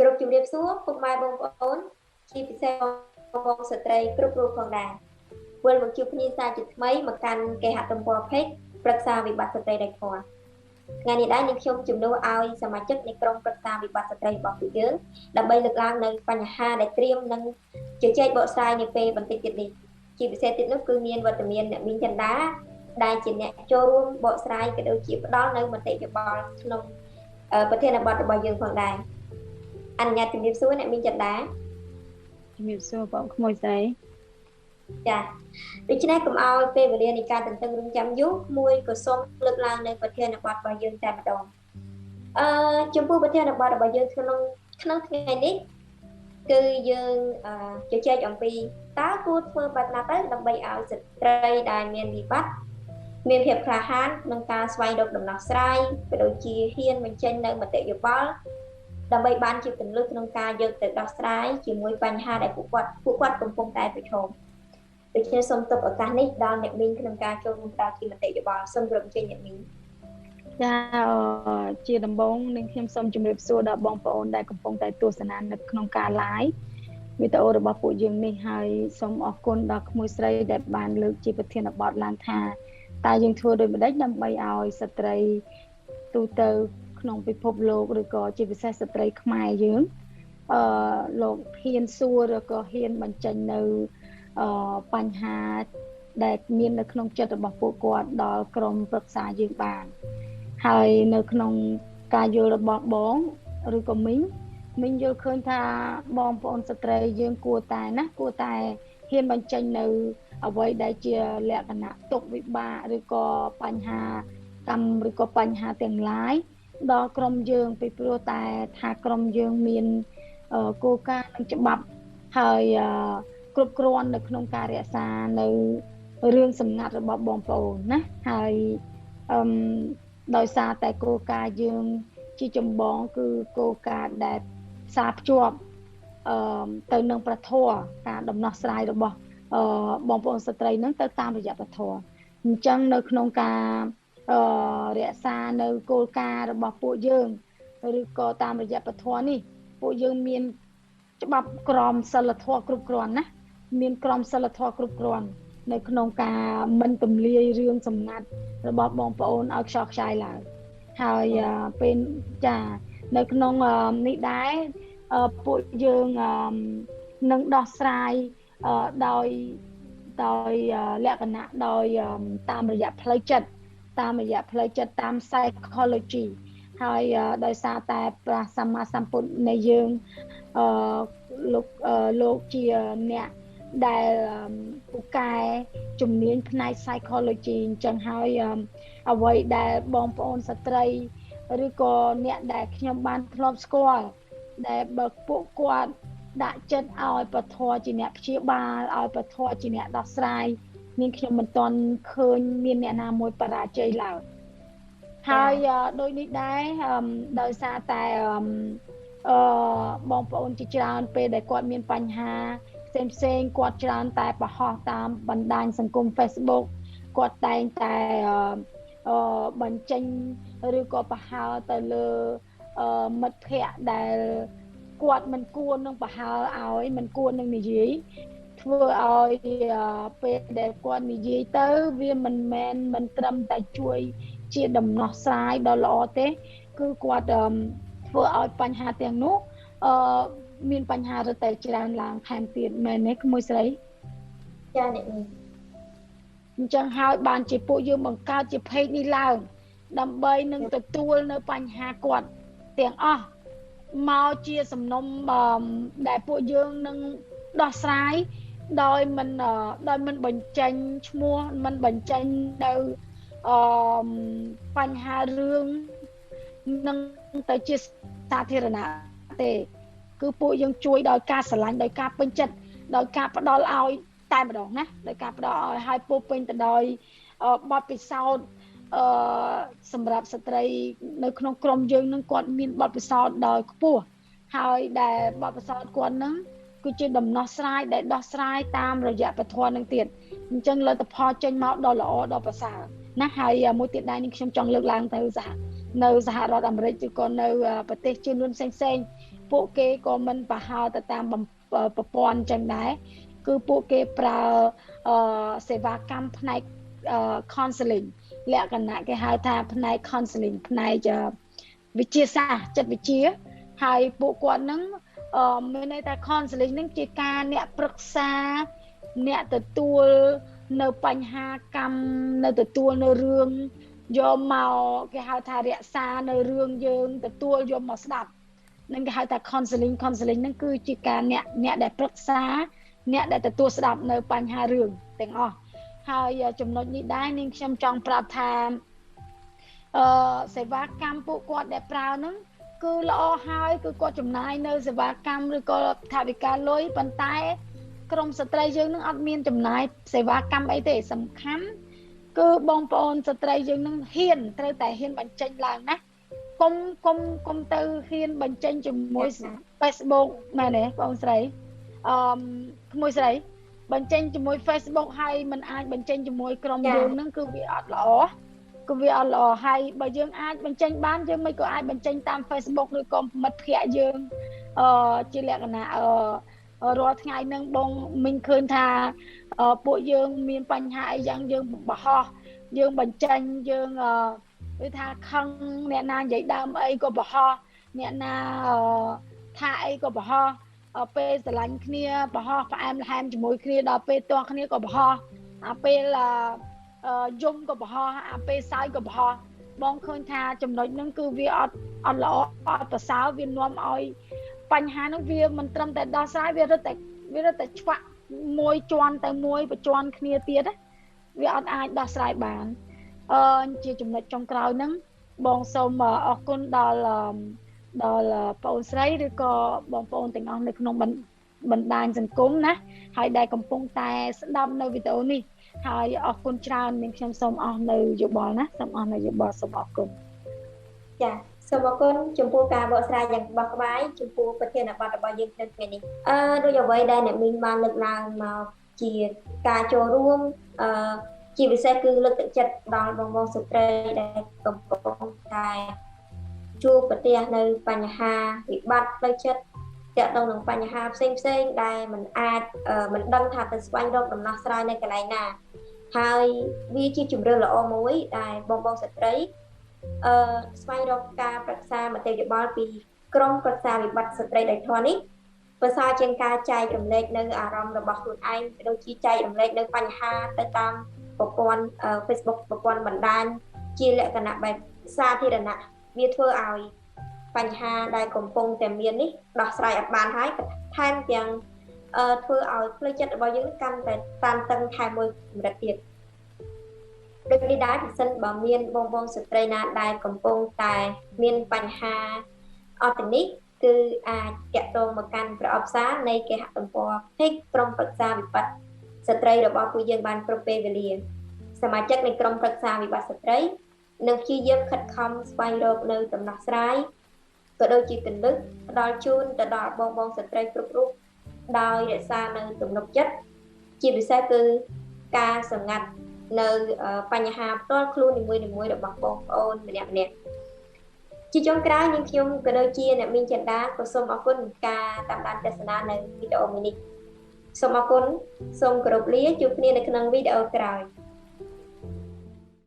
គ្រប់ជំរាបសួរពុកម៉ែបងប្អូនជាពិសេសបងស្ត្រីគ្រប់រូបផងដែរវិលមកជួបគ្នាសាជាថ្មីមកកាន់គេហទំព័រ Page ប្រឹក្សាវិបត្តិស្ត្រីដោយផ្ទាល់ថ្ងៃនេះដែរនាងខ្ញុំជំនួសឲ្យសមាជិកនៃក្រុមប្រឹក្សាវិបត្តិស្ត្រីរបស់ពួកយើងដើម្បីលើកឡើងនៅបញ្ហាដែលត្រៀមនឹងជជែកបកស្រាយនាពេលបន្តិចទៀតនេះជាពិសេសទៀតនោះគឺមានវត្តមានអ្នកមីងចន្ទាដែលជាអ្នកចូលរួមបកស្រាយក៏ដូចជាផ្ដល់នៅមតិយោបល់ក្នុងប្រធានបទរបស់យើងផងដែរអនុញ្ញាតជំរាបសួរអ្នកមីងចន្ទាជំរាបសួរបងក្មួយស្រីចាដូច្នេះកុំឲ្យពេលវេលានៃការទន្ទឹងរង់ចាំយូរមួយក៏សូមលើកឡើងនៅប្រធានបទរបស់យើងតែម្ដងចំពោះប្រធានបទរបស់យើងក្នុងថ្ងៃនេះគឺយើងជជែកអំពីតើគួរធ្វើបែបណាទៅដើម្បីឲ្យស្ត្រីដែលមានវិបត្តិមានភាពក្លាហានក្នុងការស្វែងរកដំណោះស្រាយក៏ដូចជាហ៊ានបញ្ចេញនៅមតិយោបល់ដើម្បីបានជាពន្លឺក្នុងការយកទៅដោះស្រាយជាមួយបញ្ហាដែលពួកគាត់កំពុងតែប្រឈមដូច្នេះសូមទុកឱកាសនេះដល់អ្នកមីងក្នុងការចូលរួមផ្ដល់ជាមតិយោបល់សូមគោរពអញ្ជើញអ្នកមីងចាជាដំបូងនឹងខ្ញុំសូមជម្រាបសួរដល់បងប្អូនដែលកំពុងតែទស្សនានៅក្នុងការ live វីដេអូរបស់ពួកយើងនេះហើយសូមអរគុណដល់ក្មួយស្រីដែលបានលើកជាប្រធានបទឡើងថាតើយើងធ្វើដូចម្តេចដើម្បីឲ្យស្ត្រីទូទៅក្នុងពិភពលោកឬក៏ជាពិសេសស្ត្រីខ្មែរយើងលោកហ៊ានសួរឬក៏ហ៊ានបញ្ចេញនៅបញ្ហាដែលមាននៅក្នុងចិត្តរបស់ពួកគាត់ដល់ក្រុមប្រឹក្សាយើងបានហើយនៅក្នុងការយល់របស់បងឬក៏មីងយល់ឃើញថាបងប្អូនស្ត្រីយើងគួរតែហ៊ានបញ្ចេញនៅអ្វីដែលជាលក្ខណៈទុក្ខវិបាកឬក៏បញ្ហាកម្មឬក៏បញ្ហាទាំងឡាយដល់ក្រុមយើងពីព្រោះតែថាក្រុមយើងមានគោលការណ៍និងច្បាប់ហើយគ្រប់គ្រាន់នៅក្នុងការរក្សានៅរឿងសម្ងាត់របស់បងប្អូនណាហើយដោយសារតែគោលការណ៍យើងជាចម្បងគឺគោលការណ៍ដែលផ្សារភ្ជាប់ទៅនឹងប្រធរការដំណោះស្រាយរបស់បងប្អូនស្ត្រីនឹងទៅតាមរយៈប្រធរអញ្ចឹងនៅក្នុងការរក្សានៅគោលការណ៍របស់ពួកយើងឬក៏តាមរយៈប្រធរនេះពួកយើងមានច្បាប់ក្រមសីលធម៌គ្រប់គ្រាន់ណាមានក្រមសីលធម៌គ្រប់គ្រាន់នៅក្នុងការមិនទម្លាយរឿងសម្ងាត់របស់បងប្អូនឲ្យខ្សោះខ្ចាយឡើយហើយពេលចានៅក្នុងនេះដែរពួកយើងនឹងដោះស្រាយដោយលក្ខណៈដោយតាមរយៈផ្លូវចិត្តតាម psychology ហើយដោយសារតែព្រះសម្មាសម្ពុទ្ធនៃយើងលោកជាអ្នកដែលពូកែជំនាញផ្នែក psychology អញ្ចឹងហើយអ្វីដែលបងប្អូនស្ត្រីឬក៏អ្នកដែលខ្ញុំបានធ្លាប់ស្គាល់ដែលបើពួកគាត់ដាក់ចិត្តឲ្យពធជាអ្នកព្យាបាលឲ្យពធជាអ្នកដោះស្រាយមានខ្ញុំមិនទាន់ឃើញមានអ្នកណាមួយបរាជ័យឡើយហើយដោយនេះដែរដោយសារតែបងប្អូនជាច្រើនពេលដែលគាត់មានបញ្ហាផ្សេងគាត់ច្រើនតែបង្ហោះតាមបណ្ដាញសង្គម Facebook គាត់តែងតែបញ្ចេញឬក៏បង្ហើរទៅលើមិត្តភ័ក្តិដែលគាត់មិនគួរនឹងបង្ហើរឲ្យមិនគួរនឹងនិយាយធ្វើឲ្យពេលដែលគាត់និយាយទៅវាមិនត្រឹមតែជួយជាដំណោះស្រាយដ៏ល្អទេគឺគាត់ធ្វើឲ្យបញ្ហាទាំងនោះមានបញ្ហារឹតតែច្រើនឡើងថែមទៀតមែនទេក្មួយស្រីចាអ្នកមីងអញ្ចឹងហើយបានជាពួកយើងបង្កើតជា page នេះឡើងដើម្បីនឹងទទួលនៅបញ្ហាគាត់ទាំងអស់មកជាសំណុំដែលពួកយើងនឹងដោះស្រាយដោយមិនបញ្ចេញឈ្មោះមិនបញ្ចេញនៅបញ្ហារឿងនឹងទៅជាសាធារណៈទេគឺពួកយើងជួយដោយការស្រឡាញ់ដោយការពេញចិត្តដោយការផ្ដល់ឲ្យតែម្ដងណាដោយការផ្ដល់ឲ្យហើយពោពេញទៅដោយបទពិសោធន៍សម្រាប់ស្ត្រីនៅក្នុងក្រុមយើងនឹងគាត់មានបទពិសោធន៍ដោយខ្ពស់ហើយដែលបទពិសោធន៍គាត់នឹងគឺជាដំណោះស្រាយដែលដោះស្រាយតាមរយៈពធនឹងទៀតអញ្ចឹងលទ្ធផលចេញមកដ៏ល្អដ៏ប្រសើរណាហើយមួយទៀតដែរនេះខ្ញុំចង់លើកឡើងទៅនៅសហរដ្ឋអាមេរិកឬក៏នៅប្រទេសជឿនលឿនផ្សេង ពួកគេក៏មិនប្រហើទៅតាមប្រព័ន្ធចឹងដែរគឺពួកគេប្រើសេវាកម្មផ្នែកcounseling លក្ខណៈគេហៅថាផ្នែក counseling ផ្នែកវិទ្យាសាស្ត្រចិត្តវិទ្យាហើយពួកគាត់នឹងមានន័យថា counseling នឹងជាការអ្នកប្រឹក្សាអ្នកទទួលនៅបញ្ហាកម្មនៅទទួលនៅរឿងយកមកគេហៅថារក្សានៅរឿងយើងទទួលយកមកស្ដាប់នឹងគេហៅថា counseling ហ្នឹងគឺជាការអ្នកដែលប្រឹក្សាអ្នកដែលទទួលស្ដាប់នៅបញ្ហារឿងទាំងអស់ហើយចំណុចនេះដែរនាងខ្ញុំចង់ប្រាប់ថាសេវាកម្មពួកគាត់ដែលប្រើហ្នឹងគឺល្អហើយគឺគាត់ចំណាយនៅសេវាកម្មឬក៏ថវិកាលុយប៉ុន្តែក្រមស្ត្រីយើងនឹងអត់មានចំណាយសេវាកម្មអីទេសំខាន់គឺបងប្អូនស្ត្រីយើងនឹងត្រូវតែហ៊ានបញ្ចេញឡើងណាកុំទៅហ៊ានបញ្ចេញជាមួយ Facebook មែនទេបងស្រីក្មួយស្រីបញ្ចេញជាមួយ Facebook ហើយมันអាចបញ្ចេញជាមួយក្រុមយើងនឹងគឺវាអត់ល្អហើយបើយើងអាចបញ្ចេញបានយើងមិនក៏អាចបញ្ចេញតាម Facebook ឬក៏មិត្តភ័ក្តិយើងជាលក្ខណៈរាល់ថ្ងៃហ្នឹងបងមិញឃើញថាពួកយើងមានបញ្ហាអីយ៉ាងយើងបរោះយើងបញ្ចេញយើងគឺថាខឹងអ្នកណានិយាយដើមអីក៏បរោះអ្នកណាថាអីក៏បរោះពេលស្រឡាញ់គ្នាបរោះផ្អែមល្ហែមជាមួយគ្នាដល់ពេលទាស់គ្នាក៏បរោះពេលយំក៏បរោះពេលសើចក៏បរោះបងឃើញថាចំណុចហ្នឹងគឺវាអត់ល្អអត់ប្រសើរវានាំឲ្យបញ្ហាហ្នឹងវាមិនត្រឹមតែដោះស្រាយវារឹតតែឆ្វាក់មួយជាន់ទៅមួយបញ្ជាន់គ្នាទៀតណាវាអត់អាចដោះស្រាយបានជាចំណុចចុងក្រោយហ្នឹងបងសូមអរគុណដល់បងអូនស្រីឬក៏បងប្អូនទាំងអស់នៅក្នុងបណ្ដាញសង្គមណាហើយដែលកំពុងតែស្ដាប់នៅវីដេអូនេះហើយអរគុណច្រើននាងខ្ញុំសូមអស់នៅយោបល់ណាសូមអស់នៅយោបល់សូមអរគុណចាសូមអរគុណចំពោះការបកស្រាយយ៉ាងក្បោះក្បាយចំពោះប្រធានបទរបស់យើងនៅថ្ងៃនេះដូចអ្វីដែលអ្នកមីងបានលើកឡើងមកជាការចូលរួមជាពិសេសគឺលើកទឹកចិត្តដល់បងប្អូនស្ត្រីដែលកំពុងតែជួបប្រទះនៅបញ្ហាវិបត្តិផ្លូវចិត្តទាក់ទងនឹងបញ្ហាផ្សេងដែលមិនអាចមិនដឹងថាទៅស្វែងរកដំណោះស្រាយនៅកន្លែងណាហើយវាជាជំរឿនល្អមួយដែលបងប្អូនស្ត្រីស្វែងរកការប្រឹក្សាមតិយោបល់ពីក្រុមប្រឹក្សាវិបត្តិស្ត្រីដោយធម៌នេះប្រសើរជាងការចែករំលែកនៅអារម្មណ៍របស់ខ្លួនឯងដូចជាចែករំលែកនៅបញ្ហាទៅតាមប្រព័ន្ធ Facebook ប្រព័ន្ធបណ្ដាញជាលក្ខណៈបែបសាធារណៈវាធ្វើឲ្យបញ្ហាដែលកំពុងតែមាននេះដោះស្រាយអត់បានហើយថែមទាំងធ្វើឲ្យផ្លូវចិត្តរបស់យើងកាន់តែតានតឹងថែមមួយកម្រិតទៀតដូចនេះដែរប្រសិនបើមានបងប្អូនស្ត្រីណាដែលកំពុងតែមានបញ្ហាអត់ទាំងនេះគឺអាចតាក់ទងមកកាន់ប្រអប់សារនៃគេហទំព័រ Page ក្រុមប្រឹក្សាវិបត្តិស្ត្រីរបស់ពួកយើងបានគ្រប់ពេលវេលាសមាជិកនៃក្រុមប្រឹក្សាវិបត្តិស្ត្រីនឹងព្យាយាមខិតខំស្វែងរកនៅដំណោះស្រាយក៏ដូចជាគន្លឹះផ្ដល់ជូនទៅដល់បងប្អូនស្ត្រីគ្រប់រូបដោយរក្សានៅទំនុកចិត្តជាពិសេសគឺការសម្ងាត់នៅបញ្ហាផ្ទាល់ខ្លួននីមួយៗរបស់បងប្អូនម្នាក់ជាចុងក្រោយនាងខ្ញុំក៏ដូចជាអ្នកមីងចិន្តាក៏សូមអរគុណការតាមដានទស្សនានៅវីដេអូមួយនេះសូមអរគុណសូមគោរពលាជួបគ្នានៅក្នុងវីដេអូក្រោយ